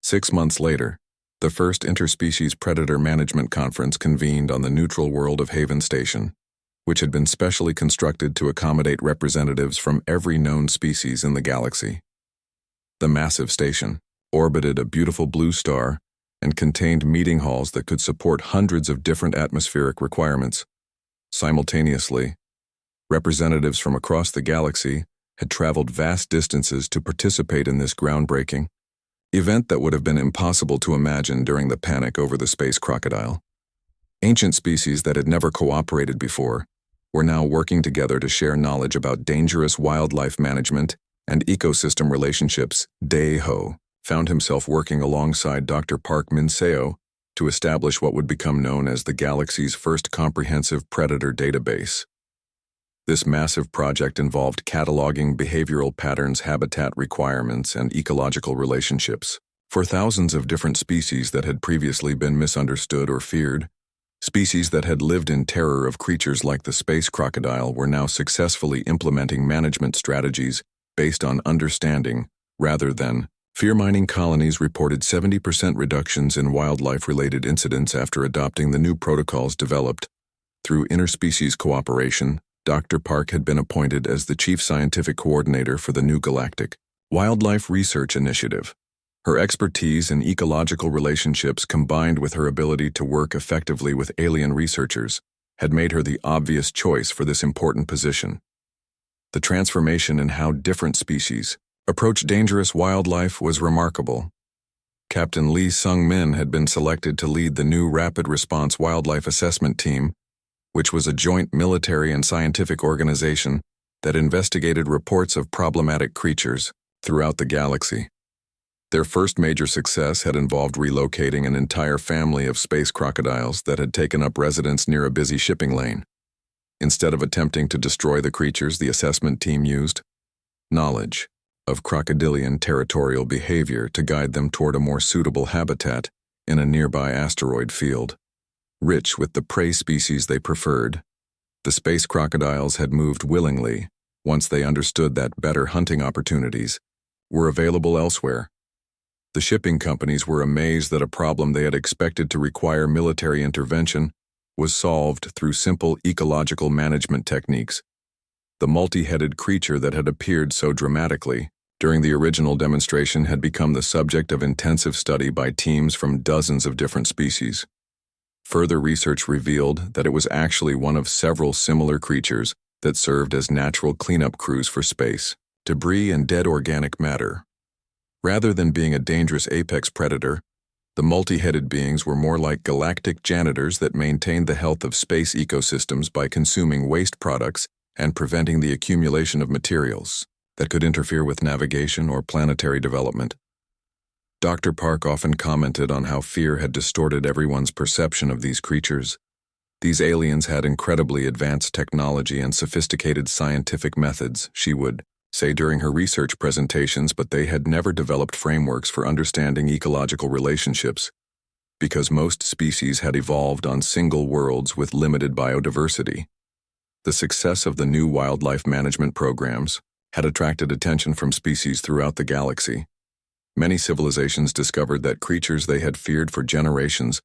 6 months later, the first interspecies predator management conference convened on the neutral world of Haven Station, which had been specially constructed to accommodate representatives from every known species in the galaxy. The massive station orbited a beautiful blue star and contained meeting halls that could support hundreds of different atmospheric requirements. Simultaneously, representatives from across the galaxy had traveled vast distances to participate in this groundbreaking event that would have been impossible to imagine during the panic over the space crocodile. Ancient species that had never cooperated before were now working together to share knowledge about dangerous wildlife management and ecosystem relationships. Dae-ho found himself working alongside Dr. Park Min-seo to establish what would become known as the galaxy's first comprehensive predator database. This massive project involved cataloging behavioral patterns, habitat requirements, and ecological relationships for thousands of different species that had previously been misunderstood or feared. Species that had lived in terror of creatures like the space crocodile were now successfully implementing management strategies based on understanding rather than fear. Mining colonies reported 70% reductions in wildlife-related incidents after adopting the new protocols developed. Through interspecies cooperation, Dr. Park had been appointed as the chief scientific coordinator for the new Galactic Wildlife Research Initiative. Her expertise in ecological relationships combined with her ability to work effectively with alien researchers had made her the obvious choice for this important position. The transformation in how different species approach dangerous wildlife was remarkable. Captain Lee Sung-min had been selected to lead the new Rapid Response Wildlife Assessment Team, which was a joint military and scientific organization that investigated reports of problematic creatures throughout the galaxy. Their first major success had involved relocating an entire family of space crocodiles that had taken up residence near a busy shipping lane. Instead of attempting to destroy the creatures, the assessment team used knowledge of crocodilian territorial behavior to guide them toward a more suitable habitat in a nearby asteroid field. Rich with the prey species they preferred, the space crocodiles had moved willingly once they understood that better hunting opportunities were available elsewhere. The shipping companies were amazed that a problem they had expected to require military intervention was solved through simple ecological management techniques. The multi-headed creature that had appeared so dramatically during the original demonstration had become the subject of intensive study by teams from dozens of different species. Further research revealed that it was actually one of several similar creatures that served as natural cleanup crews for space, debris, and dead organic matter. Rather than being a dangerous apex predator, the multi-headed beings were more like galactic janitors that maintained the health of space ecosystems by consuming waste products and preventing the accumulation of materials that could interfere with navigation or planetary development. Dr. Park often commented on how fear had distorted everyone's perception of these creatures. These aliens had incredibly advanced technology and sophisticated scientific methods, she would say during her research presentations, but they had never developed frameworks for understanding ecological relationships, because most species had evolved on single worlds with limited biodiversity. The success of the new wildlife management programs had attracted attention from species throughout the galaxy. Many civilizations discovered that creatures they had feared for generations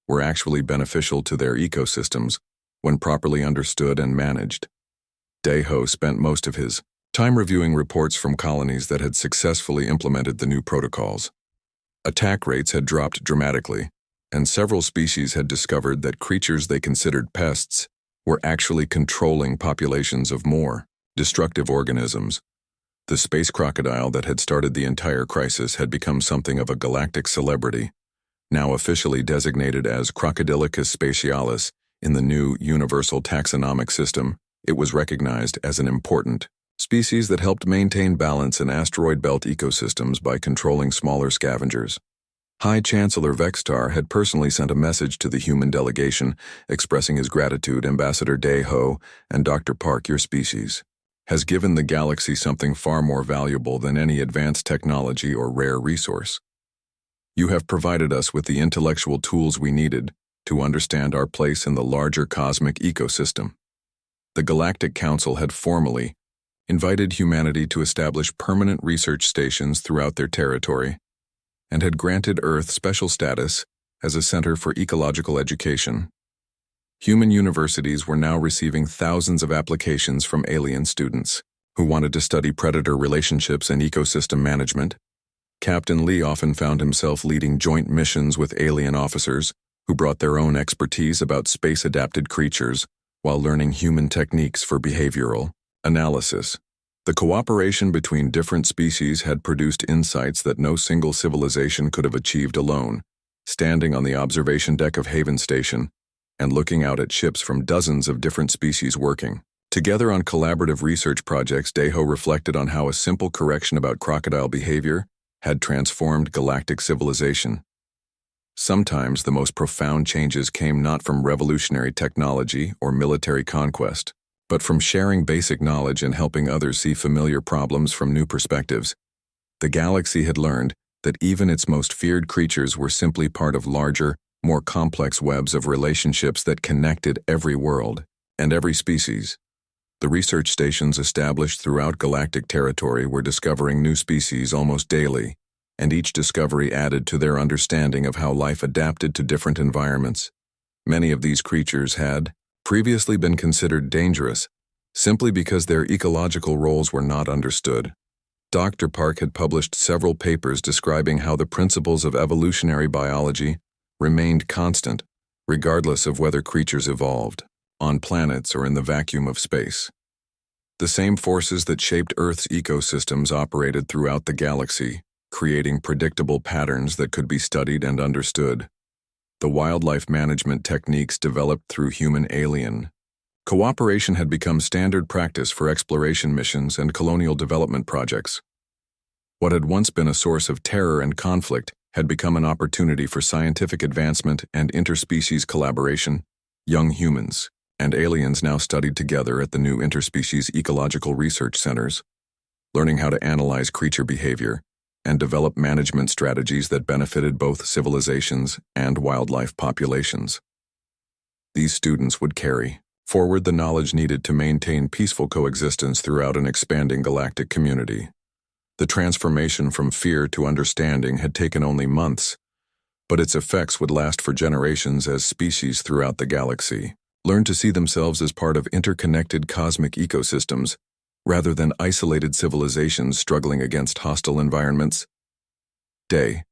were actually beneficial to their ecosystems when properly understood and managed. Dae-ho spent most of his time reviewing reports from colonies that had successfully implemented the new protocols. Attack rates had dropped dramatically, and several species had discovered that creatures they considered pests were actually controlling populations of more destructive organisms. The space crocodile that had started the entire crisis had become something of a galactic celebrity, now officially designated as Crocodilicus spatialis in the new universal taxonomic system. It was recognized as an important species that helped maintain balance in asteroid belt ecosystems by controlling smaller scavengers. High Chancellor Vextar had personally sent a message to the human delegation expressing his gratitude. Ambassador Dae-ho and Dr. Park, your species has given the galaxy something far more valuable than any advanced technology or rare resource. You have provided us with the intellectual tools we needed to understand our place in the larger cosmic ecosystem. The Galactic Council had formally invited humanity to establish permanent research stations throughout their territory. and had granted Earth special status as a center for ecological education. Human universities were now receiving thousands of applications from alien students who wanted to study predator relationships and ecosystem management. Captain Lee often found himself leading joint missions with alien officers who brought their own expertise about space-adapted creatures while learning human techniques for behavioral analysis. The cooperation between different species had produced insights that no single civilization could have achieved alone. Standing on the observation deck of Haven Station and looking out at ships from dozens of different species working together on collaborative research projects, Daiho reflected on how a simple correction about crocodile behavior had transformed galactic civilization. Sometimes the most profound changes came not from revolutionary technology or military conquest, but from sharing basic knowledge and helping others see familiar problems from new perspectives. The galaxy had learned that even its most feared creatures were simply part of larger, more complex webs of relationships that connected every world and every species. The research stations established throughout galactic territory were discovering new species almost daily, and each discovery added to their understanding of how life adapted to different environments. Many of these creatures had previously been considered dangerous simply because their ecological roles were not understood. Dr. Park had published several papers describing how the principles of evolutionary biology remained constant, regardless of whether creatures evolved on planets or in the vacuum of space. The same forces that shaped Earth's ecosystems operated throughout the galaxy, creating predictable patterns that could be studied and understood. The wildlife management techniques developed through human-alien cooperation had become standard practice for exploration missions and colonial development projects. What had once been a source of terror and conflict had become an opportunity for scientific advancement and interspecies collaboration. Young humans and aliens now studied together at the new interspecies ecological research centers, learning how to analyze creature behavior and develop management strategies that benefited both civilizations and wildlife populations. These students would carry forward the knowledge needed to maintain peaceful coexistence throughout an expanding galactic community. The transformation from fear to understanding had taken only months, but its effects would last for generations as species throughout the galaxy learned to see themselves as part of interconnected cosmic ecosystems rather than isolated civilizations struggling against hostile environments. Day.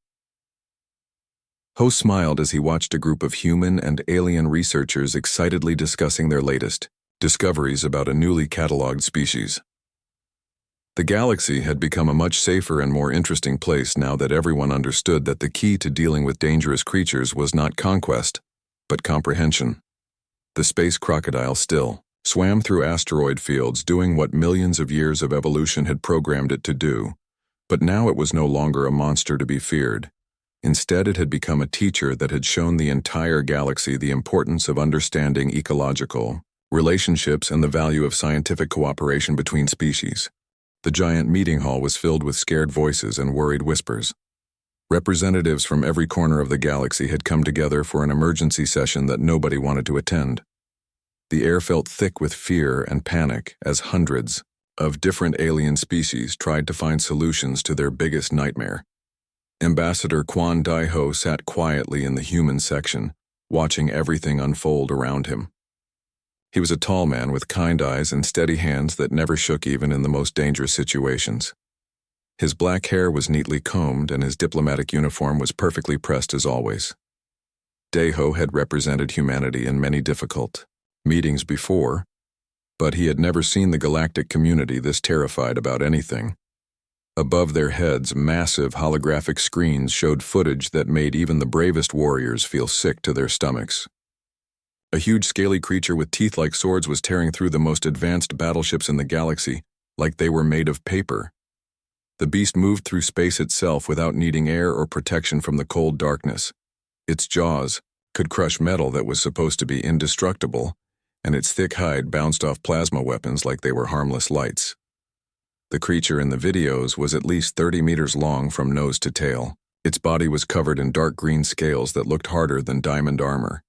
Ho smiled as he watched a group of human and alien researchers excitedly discussing their latest discoveries about a newly cataloged species. The galaxy had become a much safer and more interesting place now that everyone understood that the key to dealing with dangerous creatures was not conquest, but comprehension. The space crocodile still swam through asteroid fields doing what millions of years of evolution had programmed it to do, but now it was no longer a monster to be feared. Instead, it had become a teacher that had shown the entire galaxy the importance of understanding ecological relationships and the value of scientific cooperation between species. The giant meeting hall was filled with scared voices and worried whispers. Representatives from every corner of the galaxy had come together for an emergency session that nobody wanted to attend. The air felt thick with fear and panic as hundreds of different alien species tried to find solutions to their biggest nightmare. Ambassador Quan Daiho sat quietly in the human section, watching everything unfold around him. He was a tall man with kind eyes and steady hands that never shook even in the most dangerous situations. His black hair was neatly combed and his diplomatic uniform was perfectly pressed as always. Daiho had represented humanity in many difficult meetings before, but he had never seen the galactic community this terrified about anything. Above their heads, massive holographic screens showed footage that made even the bravest warriors feel sick to their stomachs. A huge scaly creature with teeth like swords was tearing through the most advanced battleships in the galaxy, like they were made of paper. The beast moved through space itself without needing air or protection from the cold darkness. Its jaws could crush metal that was supposed to be indestructible, and its thick hide bounced off plasma weapons like they were harmless lights. The creature in the videos was at least 30 meters long from nose to tail. Its body was covered in dark green scales that looked harder than diamond armor.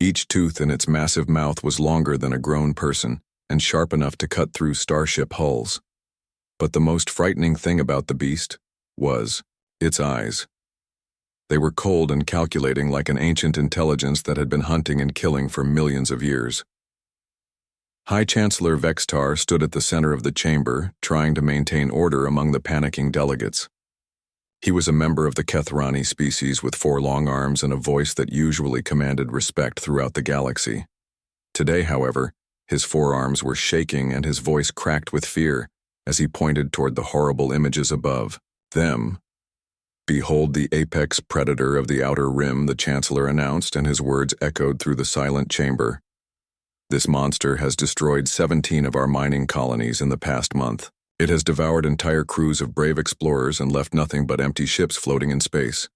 Each tooth in its massive mouth was longer than a grown person and sharp enough to cut through starship hulls. But the most frightening thing about the beast was its eyes. They were cold and calculating like an ancient intelligence that had been hunting and killing for millions of years. High Chancellor Vextar stood at the center of the chamber, trying to maintain order among the panicking delegates. He was a member of the Kethrani species with 4 long arms and a voice that usually commanded respect throughout the galaxy. Today, however, his forearms were shaking and his voice cracked with fear as he pointed toward the horrible images above them. "Behold the apex predator of the Outer Rim," the Chancellor announced, and his words echoed through the silent chamber. "This monster has destroyed 17 of our mining colonies in the past month. It has devoured entire crews of brave explorers and left nothing but empty ships floating in space.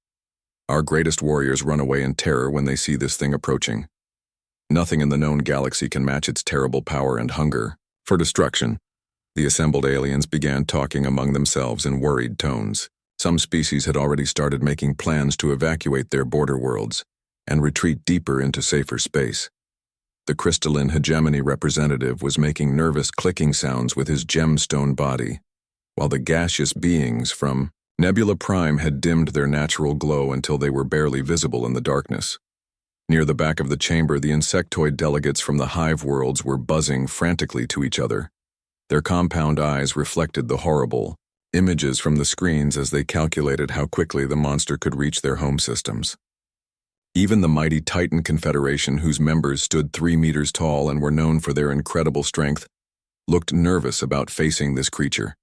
Our greatest warriors run away in terror when they see this thing approaching. Nothing in the known galaxy can match its terrible power and hunger for destruction." The assembled aliens began talking among themselves in worried tones. Some species had already started making plans to evacuate their border worlds and retreat deeper into safer space. The crystalline hegemony representative was making nervous clicking sounds with his gemstone body, while the gaseous beings from Nebula Prime had dimmed their natural glow until they were barely visible in the darkness. Near the back of the chamber, the insectoid delegates from the hive worlds were buzzing frantically to each other. Their compound eyes reflected the horrible images from the screens as they calculated how quickly the monster could reach their home systems. Even the mighty Titan Confederation, whose members stood 3 meters tall and were known for their incredible strength, looked nervous about facing this creature.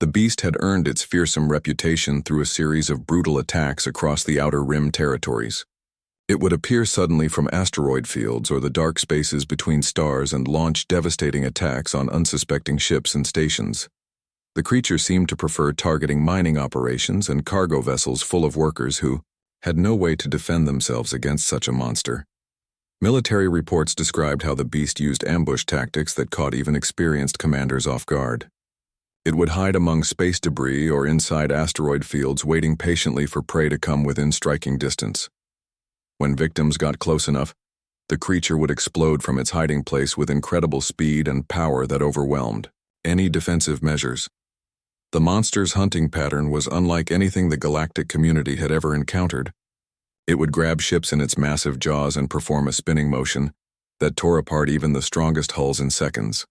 The beast had earned its fearsome reputation through a series of brutal attacks across the Outer Rim territories. It would appear suddenly from asteroid fields or the dark spaces between stars and launch devastating attacks on unsuspecting ships and stations. The creature seemed to prefer targeting mining operations and cargo vessels full of workers who had no way to defend themselves against such a monster. Military reports described how the beast used ambush tactics that caught even experienced commanders off guard. It would hide among space debris or inside asteroid fields, waiting patiently for prey to come within striking distance. When victims got close enough, the creature would explode from its hiding place with incredible speed and power that overwhelmed any defensive measures. The monster's hunting pattern was unlike anything the galactic community had ever encountered. It would grab ships in its massive jaws and perform a spinning motion that tore apart even the strongest hulls in seconds.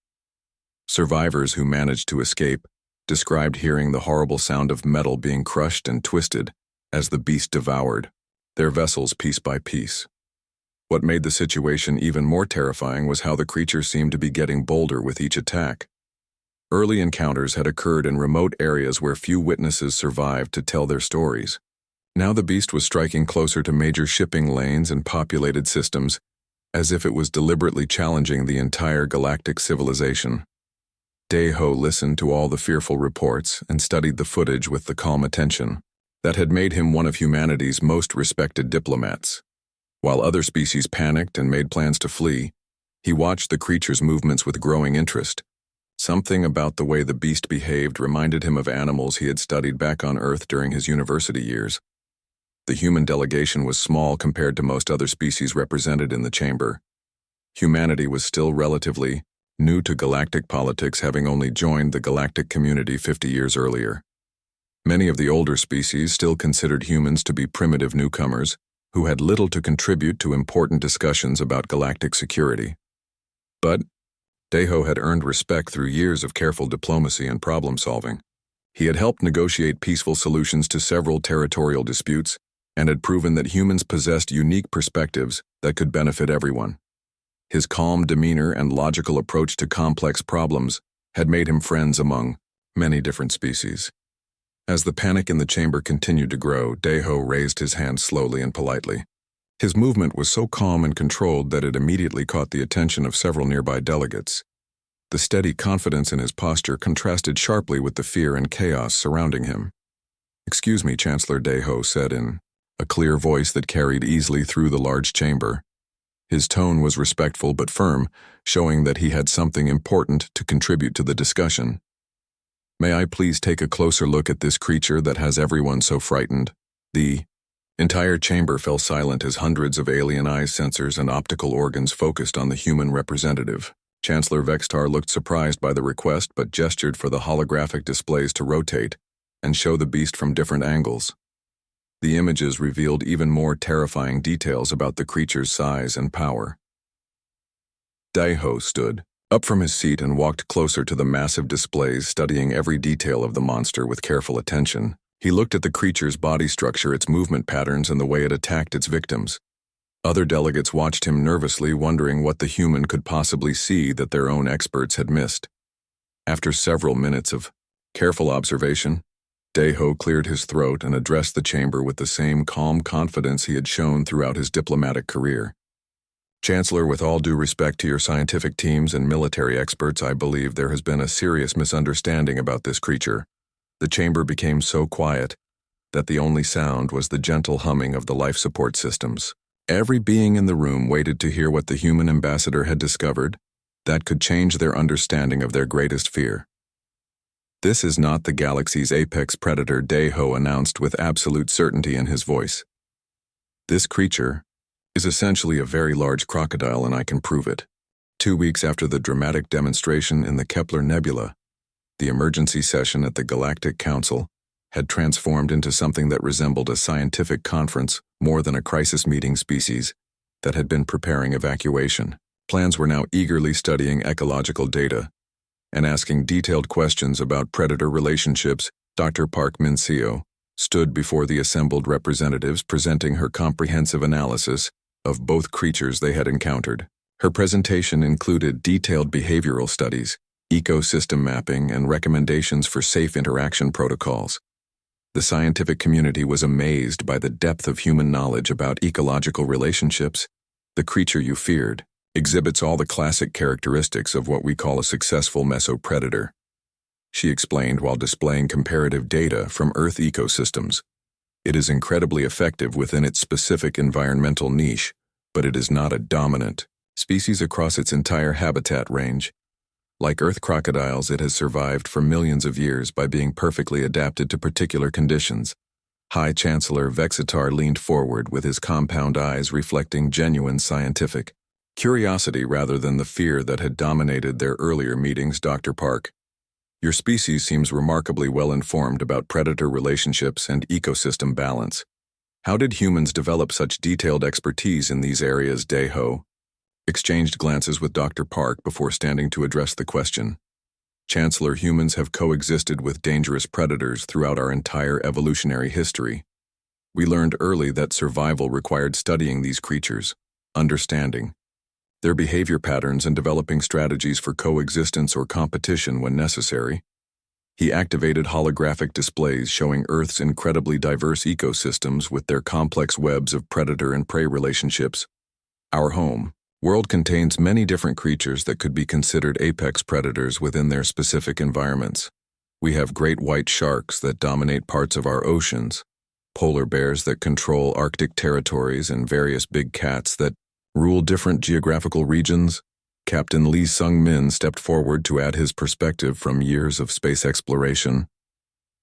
Survivors who managed to escape described hearing the horrible sound of metal being crushed and twisted as the beast devoured their vessels piece by piece. What made the situation even more terrifying was how the creature seemed to be getting bolder with each attack. Early encounters had occurred in remote areas where few witnesses survived to tell their stories. Now the beast was striking closer to major shipping lanes and populated systems, as if it was deliberately challenging the entire galactic civilization. Deho listened to all the fearful reports and studied the footage with the calm attention that had made him one of humanity's most respected diplomats. While other species panicked and made plans to flee, he watched the creature's movements with growing interest. Something about the way the beast behaved reminded him of animals he had studied back on Earth during his university years. The human delegation was small compared to most other species represented in the chamber. Humanity was still relatively new to galactic politics, having only joined the galactic community 50 years earlier. Many of the older species still considered humans to be primitive newcomers who had little to contribute to important discussions about galactic security. But Deho had earned respect through years of careful diplomacy and problem-solving. He had helped negotiate peaceful solutions to several territorial disputes and had proven that humans possessed unique perspectives that could benefit everyone. His calm demeanor and logical approach to complex problems had made him friends among many different species. As the panic in the chamber continued to grow, Deho raised his hand slowly and politely. His movement was so calm and controlled that it immediately caught the attention of several nearby delegates. The steady confidence in his posture contrasted sharply with the fear and chaos surrounding him. "Excuse me," Chancellor Deho said in a clear voice that carried easily through the large chamber. His tone was respectful but firm, showing that he had something important to contribute to the discussion. "May I please take a closer look at this creature that has everyone so frightened?" The entire chamber fell silent as hundreds of alien eyes, sensors, and optical organs focused on the human representative. Chancellor Vextar looked surprised by the request but gestured for the holographic displays to rotate and show the beast from different angles. The images revealed even more terrifying details about the creature's size and power. Daiho stood up from his seat and walked closer to the massive displays, studying every detail of the monster with careful attention. He looked at the creature's body structure, its movement patterns, and the way it attacked its victims. Other delegates watched him nervously, wondering what the human could possibly see that their own experts had missed. After several minutes of careful observation, Daiho cleared his throat and addressed the chamber with the same calm confidence he had shown throughout his diplomatic career. Chancellor, with all due respect to your scientific teams and military experts, I believe there has been a serious misunderstanding about this creature. The chamber became so quiet that the only sound was the gentle humming of the life support systems. Every being in the room waited to hear what the human ambassador had discovered that could change their understanding of their greatest fear. This is not the galaxy's apex predator, Daiho announced with absolute certainty in his voice. This creature is essentially a very large crocodile, and I can prove it. 2 weeks after the dramatic demonstration in the Kepler Nebula, the emergency session at the Galactic Council had transformed into something that resembled a scientific conference more than a crisis meeting. Species that had been preparing evacuation. Plans were now eagerly studying ecological data and asking detailed questions about predator relationships. Dr. Park Min-seo stood before the assembled representatives, presenting her comprehensive analysis of both creatures they had encountered. Her presentation included detailed behavioral studies, ecosystem mapping, and recommendations for safe interaction protocols. The scientific community was amazed by the depth of human knowledge about ecological relationships. The creature you feared exhibits all the classic characteristics of what we call a successful mesopredator, she explained while displaying comparative data from Earth ecosystems. It is incredibly effective within its specific environmental niche, but it is not a dominant species across its entire habitat range. Like Earth crocodiles, it has survived for millions of years by being perfectly adapted to particular conditions. High Chancellor Vexitar leaned forward with his compound eyes reflecting genuine scientific curiosity rather than the fear that had dominated their earlier meetings. Dr. Park, your species seems remarkably well informed about predator relationships and ecosystem balance. How did humans develop such detailed expertise in these areas? Daiho exchanged glances with Dr. Park before standing to address the question. Chancellor, humans have coexisted with dangerous predators throughout our entire evolutionary history. We learned early that survival required studying these creatures, understanding their behavior patterns, and developing strategies for coexistence or competition when necessary. He activated holographic displays showing Earth's incredibly diverse ecosystems with their complex webs of predator and prey relationships. Our home world contains many different creatures that could be considered apex predators within their specific environments. We have great white sharks that dominate parts of our oceans, polar bears that control Arctic territories, and various big cats that rule different geographical regions. Captain Lee Sung-min stepped forward to add his perspective from years of space exploration.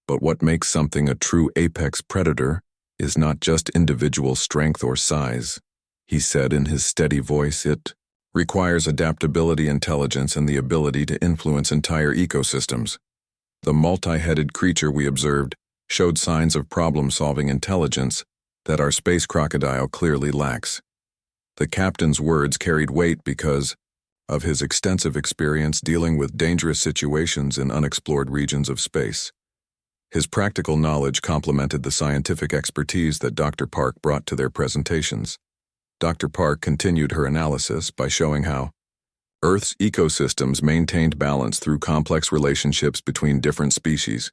But what makes something a true apex predator is not just individual strength or size, he said in his steady voice. It requires adaptability, intelligence, and the ability to influence entire ecosystems. The multi-headed creature we observed showed signs of problem-solving intelligence that our space crocodile clearly lacks. The captain's words carried weight because of his extensive experience dealing with dangerous situations in unexplored regions of space. His practical knowledge complemented the scientific expertise that Dr. Park brought to their presentations. Dr. Park continued her analysis by showing how Earth's ecosystems maintained balance through complex relationships between different species.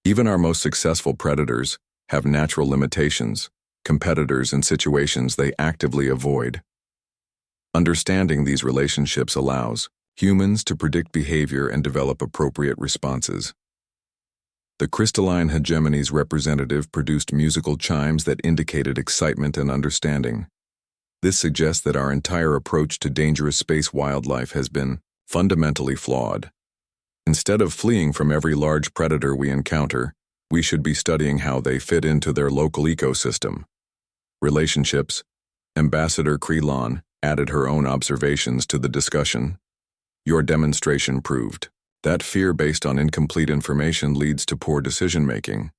Even our most successful predators have natural limitations, competitors, and situations they actively avoid. Understanding these relationships allows humans to predict behavior and develop appropriate responses. The crystalline hegemony's representative produced musical chimes that indicated excitement and understanding. This suggests that our entire approach to dangerous space wildlife has been fundamentally flawed. Instead of fleeing from every large predator we encounter, we should be studying how they fit into their local ecosystem. Relationships. Ambassador Krelon added her own observations to the discussion. Your demonstration proved that fear based on incomplete information leads to poor decision-making.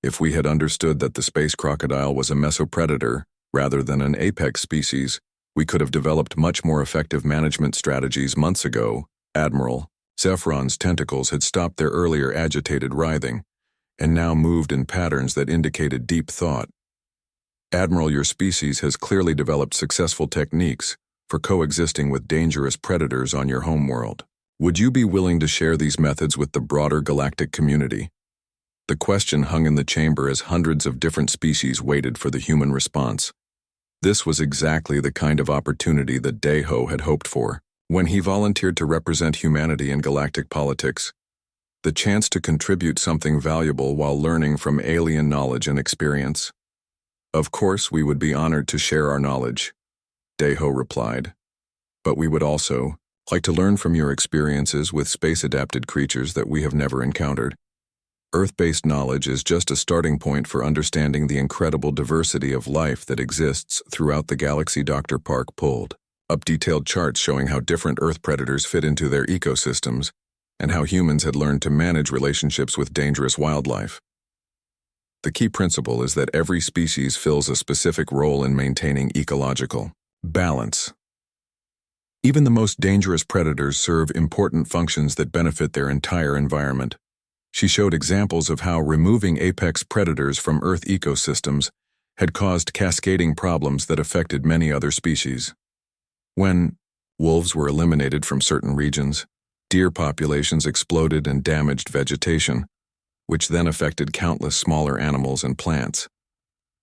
If we had understood that the space crocodile was a mesopredator rather than an apex species, we could have developed much more effective management strategies months ago. Admiral Zephron's tentacles had stopped their earlier agitated writhing, and now moved in patterns that indicated deep thought. Admiral, your species has clearly developed successful techniques for coexisting with dangerous predators on your homeworld. Would you be willing to share these methods with the broader galactic community? The question hung in the chamber as hundreds of different species waited for the human response. This was exactly the kind of opportunity that Deho had hoped for when he volunteered to represent humanity in galactic politics. The chance to contribute something valuable while learning from alien knowledge and experience. Of course, we would be honored to share our knowledge, Deho replied. But we would also like to learn from your experiences with space-adapted creatures that we have never encountered. Earth-based knowledge is just a starting point for understanding the incredible diversity of life that exists throughout the galaxy. Dr. Park pulled up detailed charts showing how different Earth predators fit into their ecosystems and how humans had learned to manage relationships with dangerous wildlife. The key principle is that every species fills a specific role in maintaining ecological balance. Even the most dangerous predators serve important functions that benefit their entire environment. She showed examples of how removing apex predators from Earth ecosystems had caused cascading problems that affected many other species. When wolves were eliminated from certain regions, deer populations exploded and damaged vegetation, which then affected countless smaller animals and plants.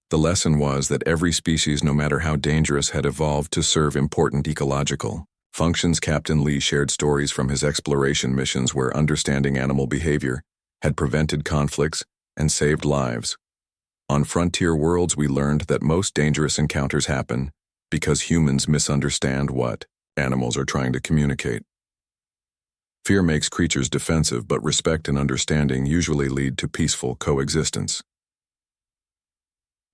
The lesson was that every species, no matter how dangerous, had evolved to serve important ecological functions. Captain Lee shared stories from his exploration missions where understanding animal behavior had prevented conflicts and saved lives. On frontier worlds, we learned that most dangerous encounters happen because humans misunderstand what animals are trying to communicate. Fear makes creatures defensive, but respect and understanding usually lead to peaceful coexistence.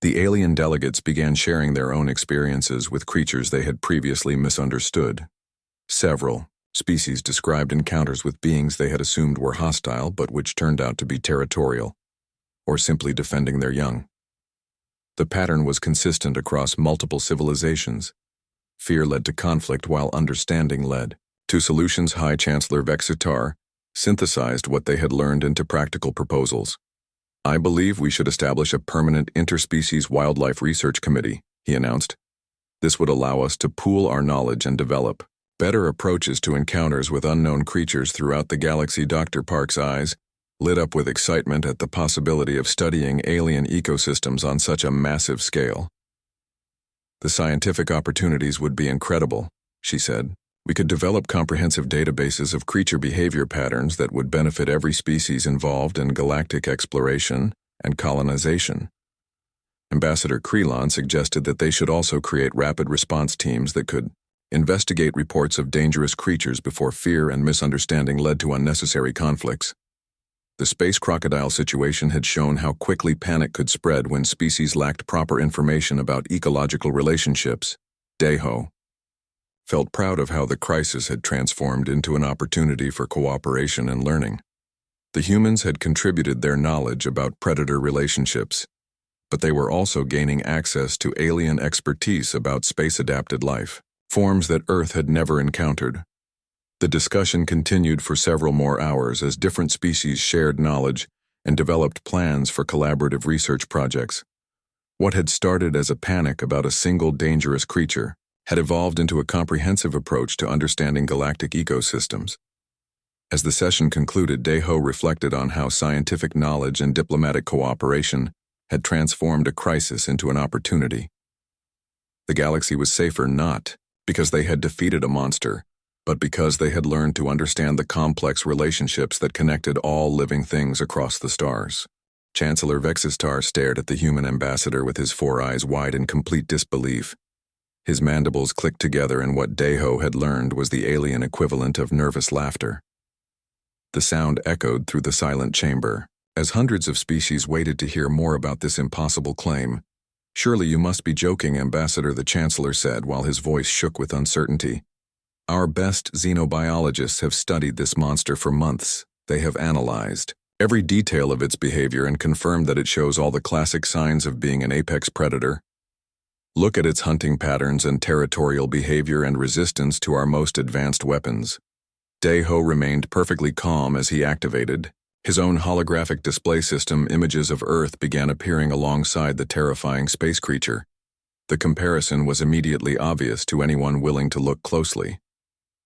The alien delegates began sharing their own experiences with creatures they had previously misunderstood. Several species described encounters with beings they had assumed were hostile but which turned out to be territorial, or simply defending their young. The pattern was consistent across multiple civilizations. Fear led to conflict while understanding led to solutions. High Chancellor Vexitar synthesized what they had learned into practical proposals. I believe we should establish a permanent interspecies wildlife research committee, he announced. This would allow us to pool our knowledge and develop better approaches to encounters with unknown creatures throughout the galaxy. Dr. Park's eyes lit up with excitement at the possibility of studying alien ecosystems on such a massive scale. The scientific opportunities would be incredible, she said. We could develop comprehensive databases of creature behavior patterns that would benefit every species involved in galactic exploration and colonization. Ambassador Krelon suggested that they should also create rapid response teams that could investigate reports of dangerous creatures before fear and misunderstanding led to unnecessary conflicts. The space crocodile situation had shown how quickly panic could spread when species lacked proper information about ecological relationships. Deho felt proud of how the crisis had transformed into an opportunity for cooperation and learning. The humans had contributed their knowledge about predator relationships, but they were also gaining access to alien expertise about space-adapted life, forms that Earth had never encountered. The discussion continued for several more hours as different species shared knowledge and developed plans for collaborative research projects. What had started as a panic about a single dangerous creature had evolved into a comprehensive approach to understanding galactic ecosystems. As the session concluded, Deho reflected on how scientific knowledge and diplomatic cooperation had transformed a crisis into an opportunity. The galaxy was safer not because they had defeated a monster, but because they had learned to understand the complex relationships that connected all living things across the stars. Chancellor Vexistar stared at the human ambassador with his four eyes wide in complete disbelief. His mandibles clicked together, and what Deho had learned was the alien equivalent of nervous laughter. The sound echoed through the silent chamber, as hundreds of species waited to hear more about this impossible claim. Surely you must be joking, Ambassador, the Chancellor said while his voice shook with uncertainty. Our best xenobiologists have studied this monster for months. They have analyzed every detail of its behavior and confirmed that it shows all the classic signs of being an apex predator. Look at its hunting patterns and territorial behavior and resistance to our most advanced weapons. Dae-ho remained perfectly calm as he activated. His own holographic display system images of Earth began appearing alongside the terrifying space creature. The comparison was immediately obvious to anyone willing to look closely.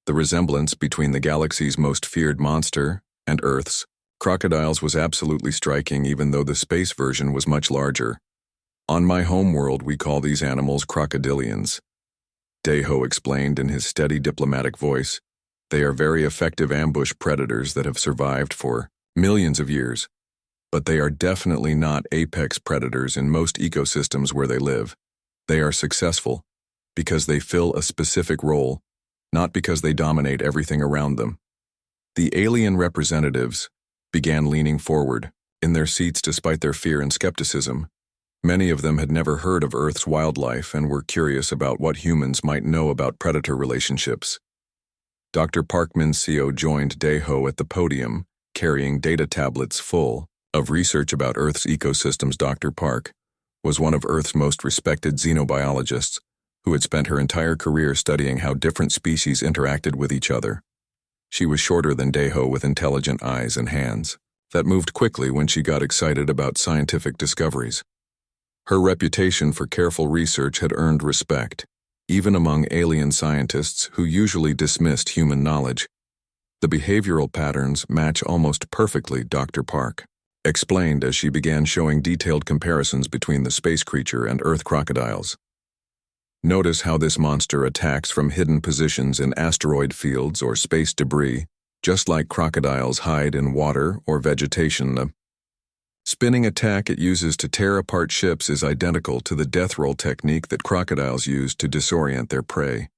The resemblance between the galaxy's most feared monster and Earth's, Crocodiles, was absolutely striking, even though the space version was much larger. On my home world, we call these animals crocodilians. Dae-ho explained in his steady diplomatic voice. They are very effective ambush predators that have survived for millions of years. But they are definitely not apex predators in most ecosystems where they live. They are successful because they fill a specific role, not because they dominate everything around them. The alien representatives began leaning forward, in their seats despite their fear and skepticism. Many of them had never heard of Earth's wildlife and were curious about what humans might know about predator relationships. Dr. Park Min-seo joined Dae-ho at the podium, carrying data tablets full of research about Earth's ecosystems. Dr. Park was one of Earth's most respected xenobiologists, who had spent her entire career studying how different species interacted with each other. She was shorter than Dae-ho, with intelligent eyes and hands that moved quickly when she got excited about scientific discoveries. Her reputation for careful research had earned respect, even among alien scientists who usually dismissed human knowledge. The behavioral patterns match almost perfectly, Dr. Park explained as she began showing detailed comparisons between the space creature and Earth crocodiles. Notice how this monster attacks from hidden positions in asteroid fields or space debris, just like crocodiles hide in water or vegetation. The spinning attack it uses to tear apart ships is identical to the death roll technique that crocodiles use to disorient their prey.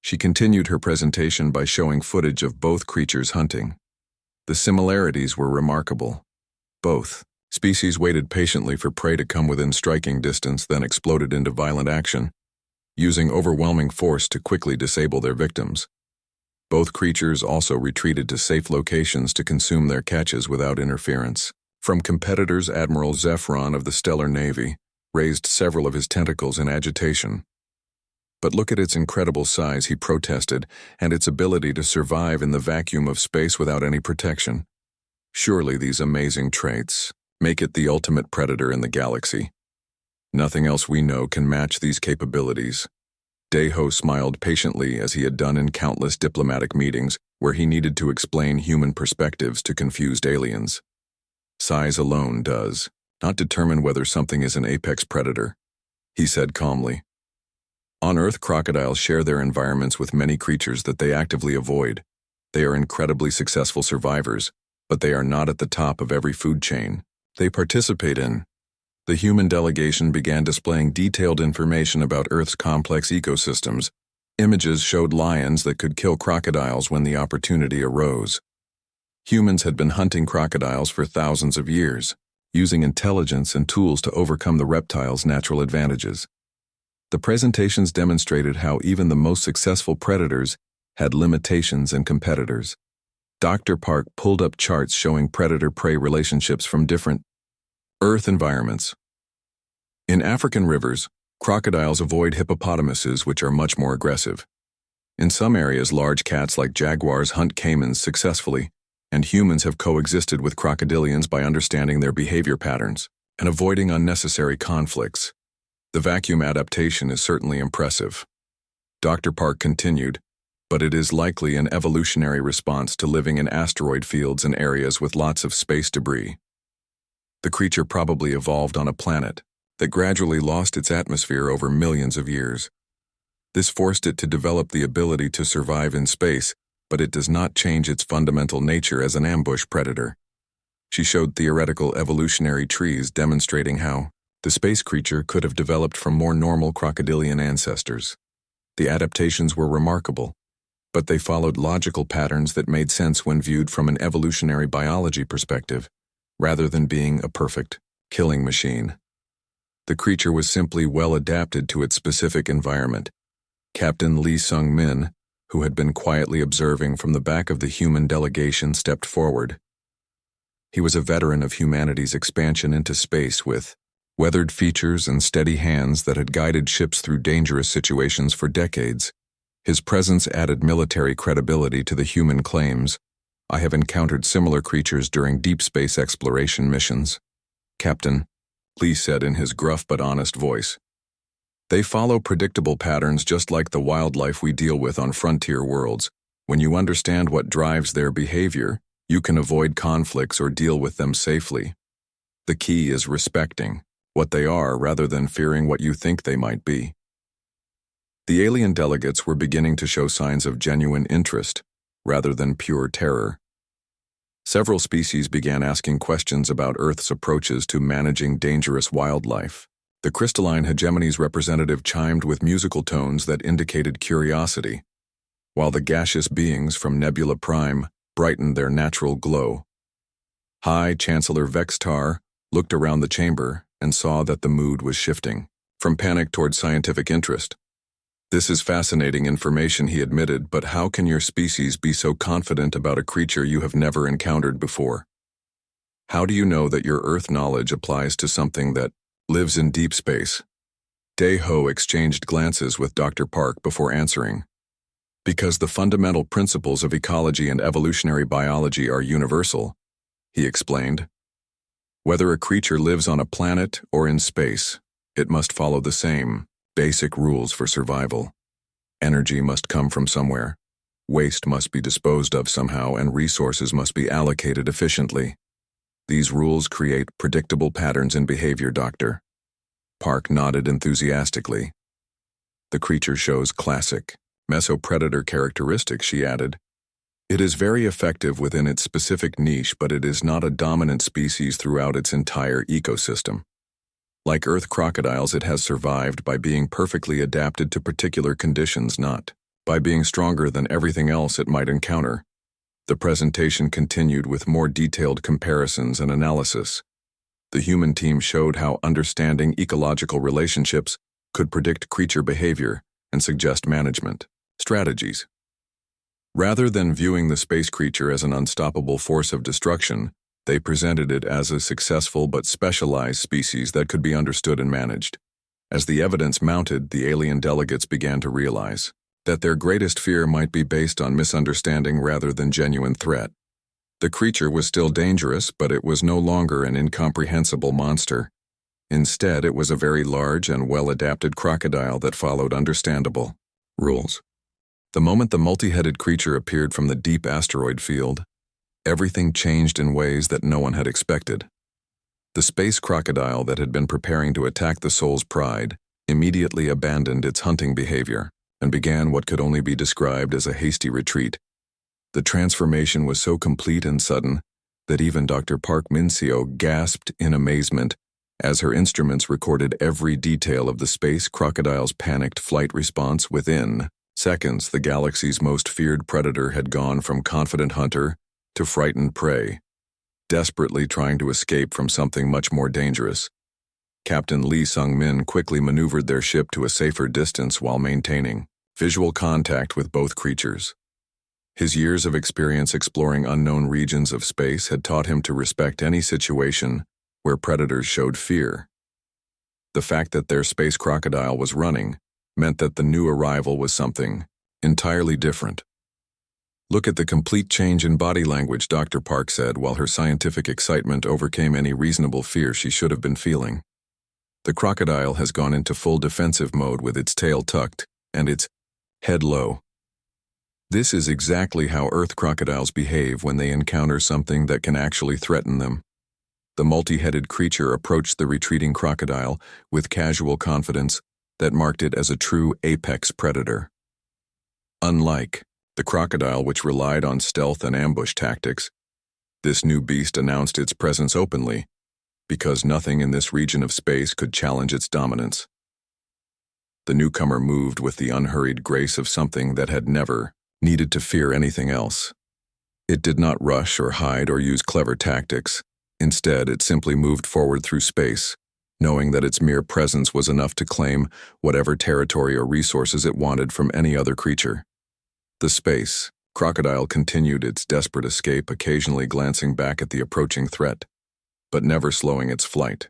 She continued her presentation by showing footage of both creatures hunting. The similarities were remarkable. Both species waited patiently for prey to come within striking distance, then exploded into violent action, using overwhelming force to quickly disable their victims. Both creatures also retreated to safe locations to consume their catches without interference. From competitors, Admiral Zephron of the Stellar Navy raised several of his tentacles in agitation. But look at its incredible size, he protested, and its ability to survive in the vacuum of space without any protection. Surely these amazing traits make it the ultimate predator in the galaxy. Nothing else we know can match these capabilities. Dae-ho smiled patiently, as he had done in countless diplomatic meetings where he needed to explain human perspectives to confused aliens. Size alone does not determine whether something is an apex predator, he said calmly. On Earth, crocodiles share their environments with many creatures that they actively avoid. They are incredibly successful survivors, but they are not at the top of every food chain they participate in. The human delegation began displaying detailed information about Earth's complex ecosystems. Images showed lions that could kill crocodiles when the opportunity arose. Humans had been hunting crocodiles for thousands of years, using intelligence and tools to overcome the reptiles' natural advantages. The presentations demonstrated how even the most successful predators had limitations and competitors. Dr. Park pulled up charts showing predator-prey relationships from different Earth environments. In African rivers, crocodiles avoid hippopotamuses, which are much more aggressive. In some areas, large cats like jaguars hunt caimans successfully, and humans have coexisted with crocodilians by understanding their behavior patterns and avoiding unnecessary conflicts. The vacuum adaptation is certainly impressive. Dr. Park continued, but it is likely an evolutionary response to living in asteroid fields and areas with lots of space debris. The creature probably evolved on a planet that gradually lost its atmosphere over millions of years. This forced it to develop the ability to survive in space, but it does not change its fundamental nature as an ambush predator. She showed theoretical evolutionary trees demonstrating how the space creature could have developed from more normal crocodilian ancestors. The adaptations were remarkable, but they followed logical patterns that made sense when viewed from an evolutionary biology perspective, rather than being a perfect killing machine. The creature was simply well adapted to its specific environment. Captain Lee Sung-min, who had been quietly observing from the back of the human delegation, stepped forward. He was a veteran of humanity's expansion into space with weathered features and steady hands that had guided ships through dangerous situations for decades. His presence added military credibility to the human claims. I have encountered similar creatures during deep space exploration missions. Captain, Lee said in his gruff but honest voice. They follow predictable patterns just like the wildlife we deal with on frontier worlds. When you understand what drives their behavior, you can avoid conflicts or deal with them safely. The key is respecting what they are rather than fearing what you think they might be. The alien delegates were beginning to show signs of genuine interest rather than pure terror. Several species began asking questions about Earth's approaches to managing dangerous wildlife. The crystalline hegemony's representative chimed with musical tones that indicated curiosity, while the gaseous beings from Nebula Prime brightened their natural glow. High Chancellor Vextar looked around the chamber and saw that the mood was shifting from panic toward scientific interest. This is fascinating information, he admitted, but how can your species be so confident about a creature you have never encountered before? How do you know that your Earth knowledge applies to something that lives in deep space? Day-Ho exchanged glances with Dr. Park before answering. Because the fundamental principles of ecology and evolutionary biology are universal, he explained. Whether a creature lives on a planet or in space, it must follow the same basic rules for survival. Energy must come from somewhere, waste must be disposed of somehow, and resources must be allocated efficiently. These rules create predictable patterns in behavior, Doctor. Park nodded enthusiastically. The creature shows classic mesopredator characteristics, she added. It is very effective within its specific niche, but it is not a dominant species throughout its entire ecosystem. Like Earth crocodiles, it has survived by being perfectly adapted to particular conditions, not by being stronger than everything else it might encounter. The presentation continued with more detailed comparisons and analysis. The human team showed how understanding ecological relationships could predict creature behavior and suggest management strategies. Rather than viewing the space creature as an unstoppable force of destruction, they presented it as a successful but specialized species that could be understood and managed. As the evidence mounted, the alien delegates began to realize that their greatest fear might be based on misunderstanding rather than genuine threat. The creature was still dangerous, but it was no longer an incomprehensible monster. Instead, it was a very large and well-adapted crocodile that followed understandable rules. The moment the multi-headed creature appeared from the deep asteroid field, everything changed in ways that no one had expected. The space crocodile that had been preparing to attack the Soul's Pride immediately abandoned its hunting behavior and began what could only be described as a hasty retreat. The transformation was so complete and sudden that even Dr. Park Min-seo gasped in amazement as her instruments recorded every detail of the space crocodile's panicked flight response. Within seconds, the galaxy's most feared predator had gone from confident hunter to frightened prey, desperately trying to escape from something much more dangerous. Captain Lee Sung-min quickly maneuvered their ship to a safer distance while maintaining visual contact with both creatures. His years of experience exploring unknown regions of space had taught him to respect any situation where predators showed fear. The fact that their space crocodile was running meant that the new arrival was something entirely different. Look at the complete change in body language, Dr. Park said, while her scientific excitement overcame any reasonable fear she should have been feeling. The crocodile has gone into full defensive mode with its tail tucked and its head low. This is exactly how Earth crocodiles behave when they encounter something that can actually threaten them. The multi-headed creature approached the retreating crocodile with casual confidence that marked it as a true apex predator. Unlike the crocodile, which relied on stealth and ambush tactics, this new beast announced its presence openly, because nothing in this region of space could challenge its dominance. The newcomer moved with the unhurried grace of something that had never needed to fear anything else. It did not rush or hide or use clever tactics. Instead, it simply moved forward through space, knowing that its mere presence was enough to claim whatever territory or resources it wanted from any other creature. The space Crocodile continued its desperate escape, occasionally glancing back at the approaching threat, but never slowing its flight.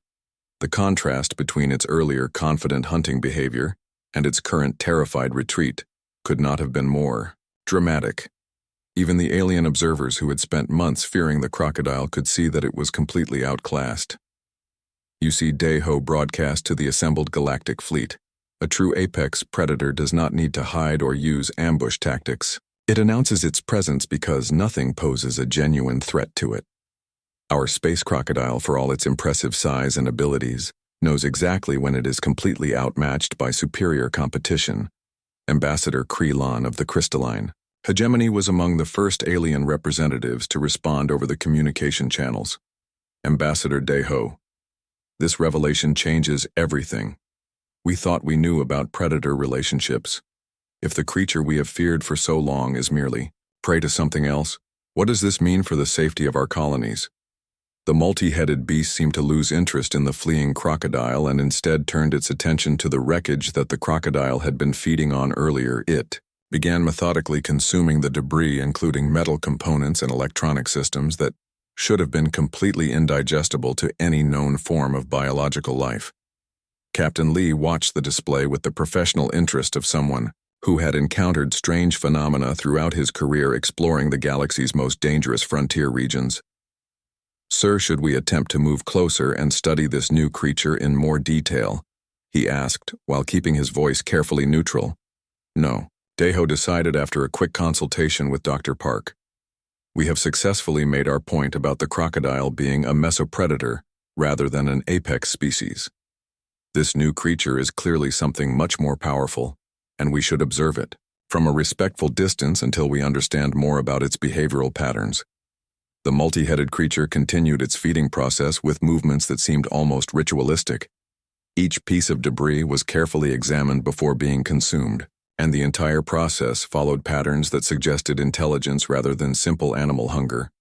The contrast between its earlier confident hunting behavior and its current terrified retreat could not have been more dramatic. Even the alien observers who had spent months fearing the crocodile could see that it was completely outclassed. You see Daiho broadcast to the assembled galactic fleet. A true apex predator does not need to hide or use ambush tactics. It announces its presence because nothing poses a genuine threat to it. Our space crocodile, for all its impressive size and abilities, knows exactly when it is completely outmatched by superior competition. Ambassador Krelon of the Crystalline Hegemony was among the first alien representatives to respond over the communication channels. Ambassador Daiho. This revelation changes everything. We thought we knew about predator relationships. If the creature we have feared for so long is merely prey to something else, what does this mean for the safety of our colonies? The multi-headed beast seemed to lose interest in the fleeing crocodile and instead turned its attention to the wreckage that the crocodile had been feeding on earlier. It began methodically consuming the debris, including metal components and electronic systems that should have been completely indigestible to any known form of biological life. Captain Lee watched the display with the professional interest of someone who had encountered strange phenomena throughout his career exploring the galaxy's most dangerous frontier regions. "Sir, should we attempt to move closer and study this new creature in more detail?" he asked, while keeping his voice carefully neutral. "No," Daiho decided after a quick consultation with Dr. Park. "We have successfully made our point about the crocodile being a mesopredator rather than an apex species. This new creature is clearly something much more powerful, and we should observe it from a respectful distance until we understand more about its behavioral patterns." The multi-headed creature continued its feeding process with movements that seemed almost ritualistic. Each piece of debris was carefully examined before being consumed, and the entire process followed patterns that suggested intelligence rather than simple animal hunger.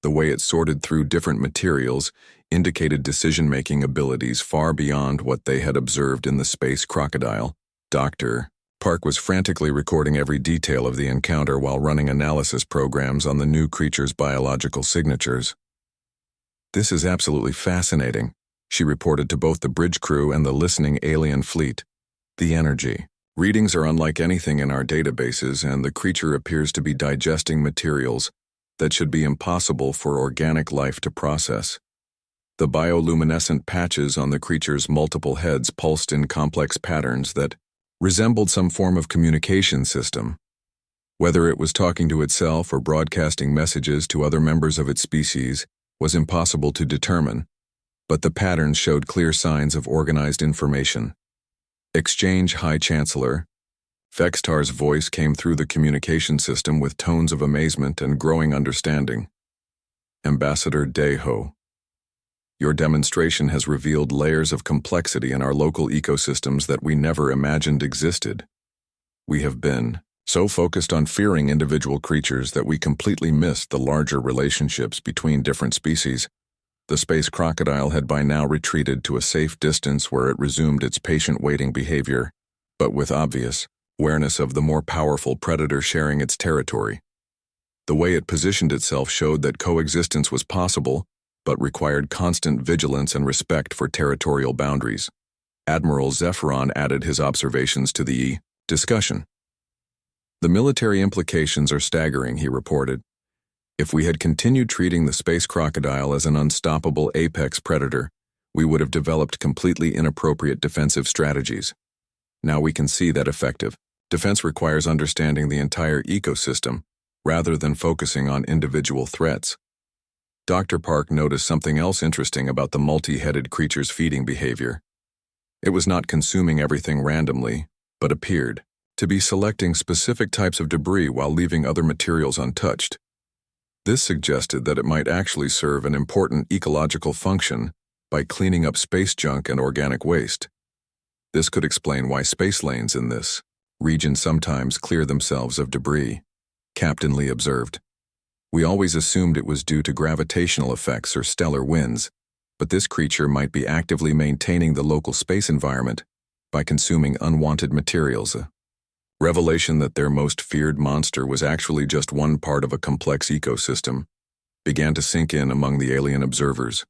The way it sorted through different materials indicated decision-making abilities far beyond what they had observed in the space crocodile. Dr. Park was frantically recording every detail of the encounter while running analysis programs on the new creature's biological signatures. "This is absolutely fascinating," she reported to both the bridge crew and the listening alien fleet. "The energy readings are unlike anything in our databases, and the creature appears to be digesting materials that should be impossible for organic life to process." The bioluminescent patches on the creature's multiple heads pulsed in complex patterns that resembled some form of communication system. Whether it was talking to itself or broadcasting messages to other members of its species was impossible to determine, but the patterns showed clear signs of organized information. "Exchange, High Chancellor." Fextar's voice came through the communication system with tones of amazement and growing understanding. "Ambassador Daiho, your demonstration has revealed layers of complexity in our local ecosystems that we never imagined existed. We have been so focused on fearing individual creatures that we completely missed the larger relationships between different species." The space crocodile had by now retreated to a safe distance where it resumed its patient waiting behavior, but with obvious awareness of the more powerful predator sharing its territory. The way it positioned itself showed that coexistence was possible, but required constant vigilance and respect for territorial boundaries. Admiral Zephyron added his observations to the discussion. "The military implications are staggering," he reported. "If we had continued treating the space crocodile as an unstoppable apex predator, we would have developed completely inappropriate defensive strategies. Now we can see that effective defense requires understanding the entire ecosystem rather than focusing on individual threats." Dr. Park noticed something else interesting about the multi-headed creature's feeding behavior. It was not consuming everything randomly, but appeared to be selecting specific types of debris while leaving other materials untouched. This suggested that it might actually serve an important ecological function by cleaning up space junk and organic waste. This could explain why space lanes in this region sometimes clear themselves of debris, Captain Lee observed. "We always assumed it was due to gravitational effects or stellar winds, but this creature might be actively maintaining the local space environment by consuming unwanted materials." Revelation that their most feared monster was actually just one part of a complex ecosystem began to sink in among the alien observers.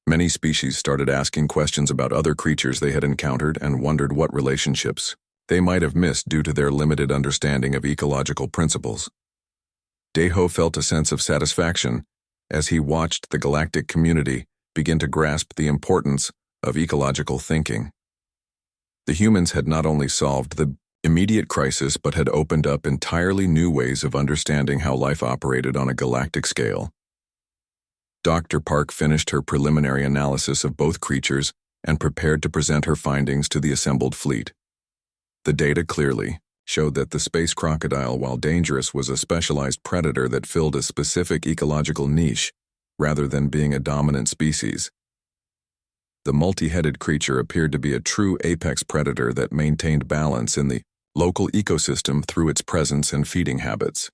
Many species started asking questions about other creatures they had encountered and wondered what relationships they might have missed due to their limited understanding of ecological principles. Deho felt a sense of satisfaction as he watched the galactic community begin to grasp the importance of ecological thinking. The humans had not only solved the immediate crisis but had opened up entirely new ways of understanding how life operated on a galactic scale. Dr. Park finished her preliminary analysis of both creatures and prepared to present her findings to the assembled fleet. The data clearly showed that the space crocodile, while dangerous, was a specialized predator that filled a specific ecological niche rather than being a dominant species. The multi-headed creature appeared to be a true apex predator that maintained balance in the local ecosystem through its presence and feeding habits.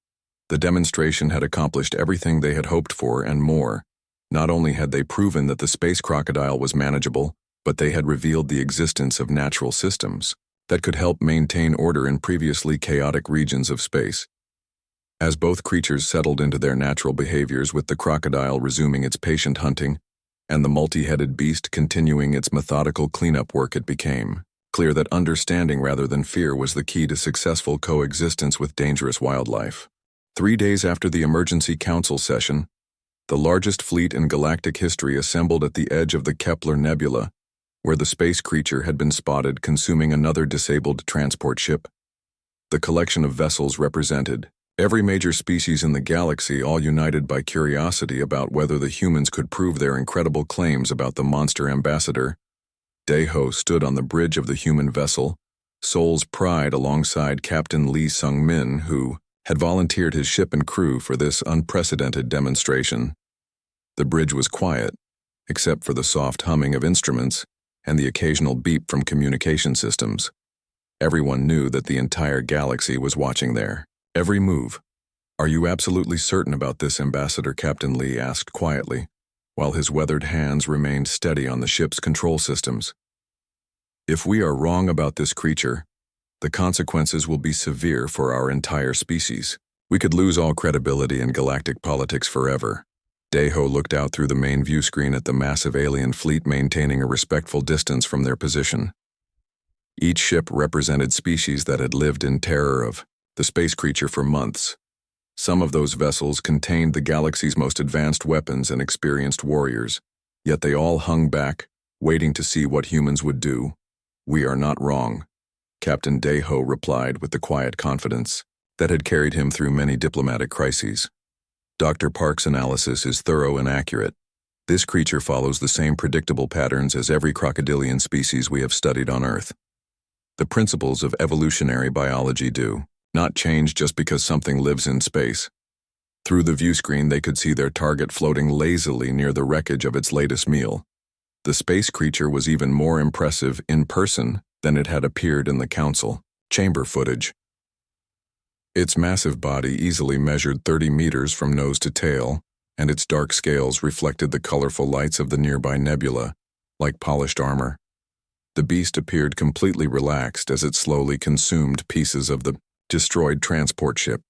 The demonstration had accomplished everything they had hoped for and more. Not only had they proven that the space crocodile was manageable, but they had revealed the existence of natural systems that could help maintain order in previously chaotic regions of space. As both creatures settled into their natural behaviors, with the crocodile resuming its patient hunting and the multi-headed beast continuing its methodical cleanup work, it became clear that understanding rather than fear was the key to successful coexistence with dangerous wildlife. 3 days after the emergency council session, the largest fleet in galactic history assembled at the edge of the Kepler Nebula, where the space creature had been spotted consuming another disabled transport ship. The collection of vessels represented every major species in the galaxy, all united by curiosity about whether the humans could prove their incredible claims about the monster ambassador. Deho stood on the bridge of the human vessel, Soul's Pride, alongside Captain Lee Sung-min, who had volunteered his ship and crew for this unprecedented demonstration. The bridge was quiet, except for the soft humming of instruments and the occasional beep from communication systems. Everyone knew that the entire galaxy was watching their every move. "Are you absolutely certain about this, Ambassador?" Captain Lee asked quietly, while his weathered hands remained steady on the ship's control systems. "If we are wrong about this creature, the consequences will be severe for our entire species. We could lose all credibility in galactic politics forever." Deho looked out through the main view screen at the massive alien fleet, maintaining a respectful distance from their position. Each ship represented species that had lived in terror of the space creature for months. Some of those vessels contained the galaxy's most advanced weapons and experienced warriors, yet they all hung back, waiting to see what humans would do. "We are not wrong," Captain Deho replied with the quiet confidence that had carried him through many diplomatic crises. "Dr. Park's analysis is thorough and accurate. This creature follows the same predictable patterns as every crocodilian species we have studied on Earth. The principles of evolutionary biology do not change just because something lives in space." Through the view screen, they could see their target floating lazily near the wreckage of its latest meal. The space creature was even more impressive in person than it had appeared in the council chamber footage. Its massive body easily measured 30 meters from nose to tail, and its dark scales reflected the colorful lights of the nearby nebula, like polished armor. The beast appeared completely relaxed as it slowly consumed pieces of the destroyed transport ship.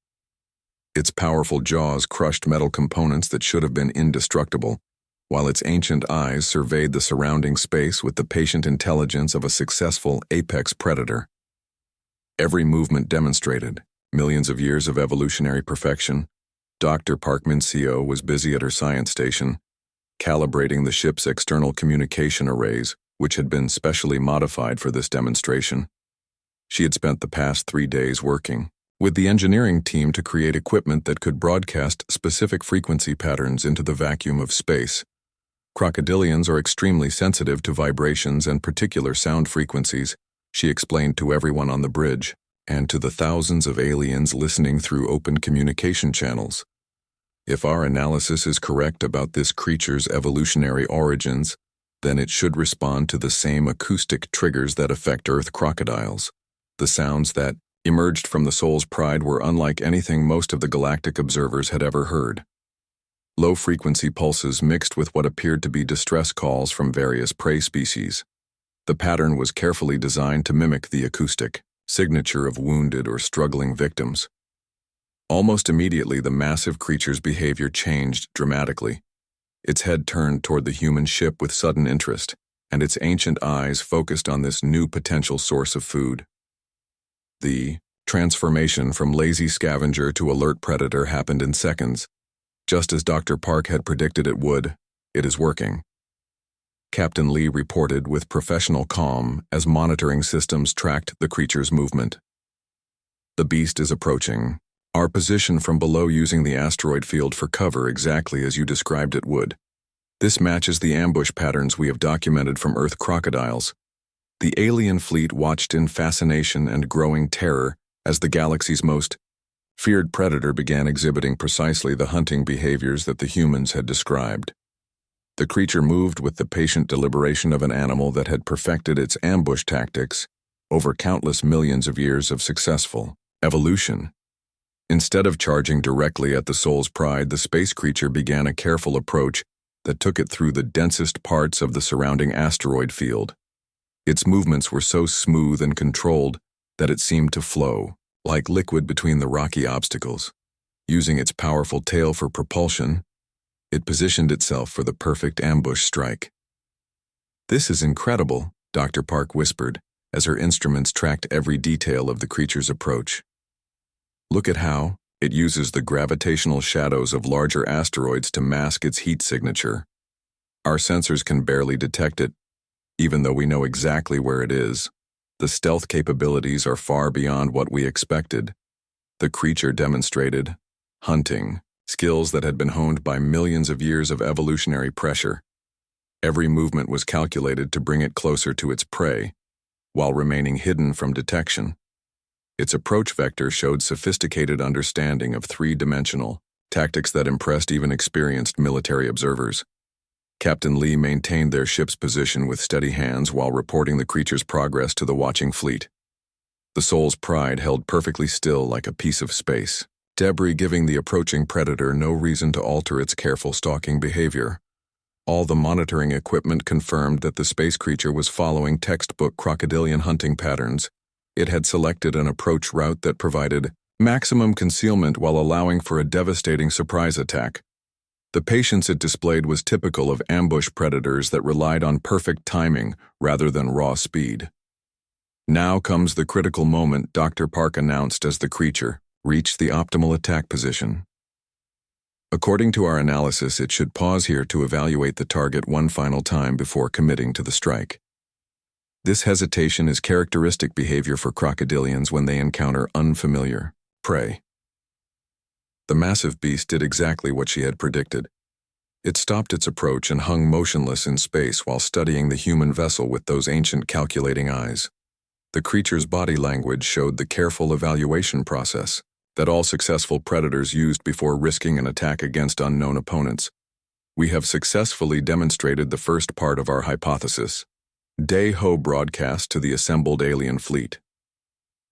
Its powerful jaws crushed metal components that should have been indestructible, while its ancient eyes surveyed the surrounding space with the patient intelligence of a successful apex predator. Every movement demonstrated millions of years of evolutionary perfection. Dr. Parkman CO was busy at her science station, calibrating the ship's external communication arrays, which had been specially modified for this demonstration. She had spent the past 3 days working with the engineering team to create equipment that could broadcast specific frequency patterns into the vacuum of space. Crocodilians are extremely sensitive to vibrations and particular sound frequencies, she explained to everyone on the bridge, and to the thousands of aliens listening through open communication channels. If our analysis is correct about this creature's evolutionary origins, then it should respond to the same acoustic triggers that affect Earth crocodiles. The sounds that emerged from the Soul's Pride were unlike anything most of the galactic observers had ever heard. Low-frequency pulses mixed with what appeared to be distress calls from various prey species. The pattern was carefully designed to mimic the acoustic signature of wounded or struggling victims. Almost immediately, the massive creature's behavior changed dramatically. Its head turned toward the human ship with sudden interest, and its ancient eyes focused on this new potential source of food. The transformation from lazy scavenger to alert predator happened in seconds. Just as Dr. Park had predicted it would, it is working. Captain Lee reported with professional calm as monitoring systems tracked the creature's movement. The beast is approaching. Our position from below using the asteroid field for cover exactly as you described it would. This matches the ambush patterns we have documented from Earth crocodiles. The alien fleet watched in fascination and growing terror as the galaxy's most feared predator began exhibiting precisely the hunting behaviors that the humans had described. The creature moved with the patient deliberation of an animal that had perfected its ambush tactics over countless millions of years of successful evolution. Instead of charging directly at the soul's pride, the space creature began a careful approach that took it through the densest parts of the surrounding asteroid field. Its movements were so smooth and controlled that it seemed to flow, like liquid between the rocky obstacles. Using its powerful tail for propulsion, it positioned itself for the perfect ambush strike. "This is incredible," Dr. Park whispered, as her instruments tracked every detail of the creature's approach. "Look at how it uses the gravitational shadows of larger asteroids to mask its heat signature. Our sensors can barely detect it, even though we know exactly where it is. The stealth capabilities are far beyond what we expected." The creature demonstrated hunting skills that had been honed by millions of years of evolutionary pressure. Every movement was calculated to bring it closer to its prey, while remaining hidden from detection. Its approach vector showed sophisticated understanding of three-dimensional tactics that impressed even experienced military observers. Captain Lee maintained their ship's position with steady hands while reporting the creature's progress to the watching fleet. The soul's pride held perfectly still like a piece of space, debris giving the approaching predator no reason to alter its careful stalking behavior. All the monitoring equipment confirmed that the space creature was following textbook crocodilian hunting patterns. It had selected an approach route that provided maximum concealment while allowing for a devastating surprise attack. The patience it displayed was typical of ambush predators that relied on perfect timing rather than raw speed. "Now comes the critical moment," Dr. Park announced as the creature reached the optimal attack position. "According to our analysis, it should pause here to evaluate the target one final time before committing to the strike. This hesitation is characteristic behavior for crocodilians when they encounter unfamiliar prey." The massive beast did exactly what she had predicted. It stopped its approach and hung motionless in space while studying the human vessel with those ancient calculating eyes. The creature's body language showed the careful evaluation process that all successful predators used before risking an attack against unknown opponents. "We have successfully demonstrated the first part of our hypothesis." Day-Ho broadcast to the assembled alien fleet.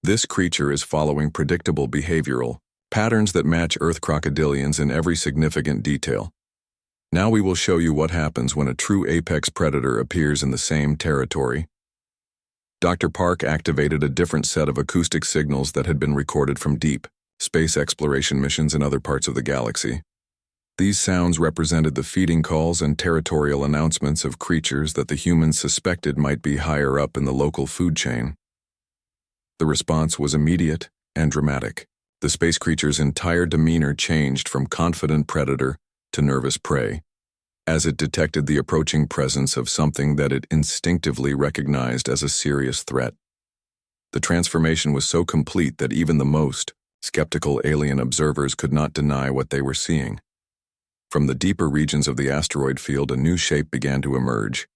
"This creature is following predictable behavioral patterns that match Earth crocodilians in every significant detail. Now we will show you what happens when a true apex predator appears in the same territory." Dr. Park activated a different set of acoustic signals that had been recorded from deep space exploration missions in other parts of the galaxy. These sounds represented the feeding calls and territorial announcements of creatures that the humans suspected might be higher up in the local food chain. The response was immediate and dramatic. The space creature's entire demeanor changed from confident predator to nervous prey, as it detected the approaching presence of something that it instinctively recognized as a serious threat. The transformation was so complete that even the most skeptical alien observers could not deny what they were seeing. From the deeper regions of the asteroid field, a new shape began to emerge.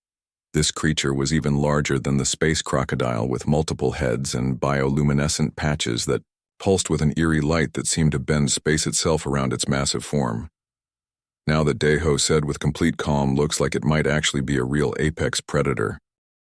This creature was even larger than the space crocodile, with multiple heads and bioluminescent patches that pulsed with an eerie light that seemed to bend space itself around its massive form. Now that Day-Ho said with complete calm, "Looks like it might actually be a real apex predator."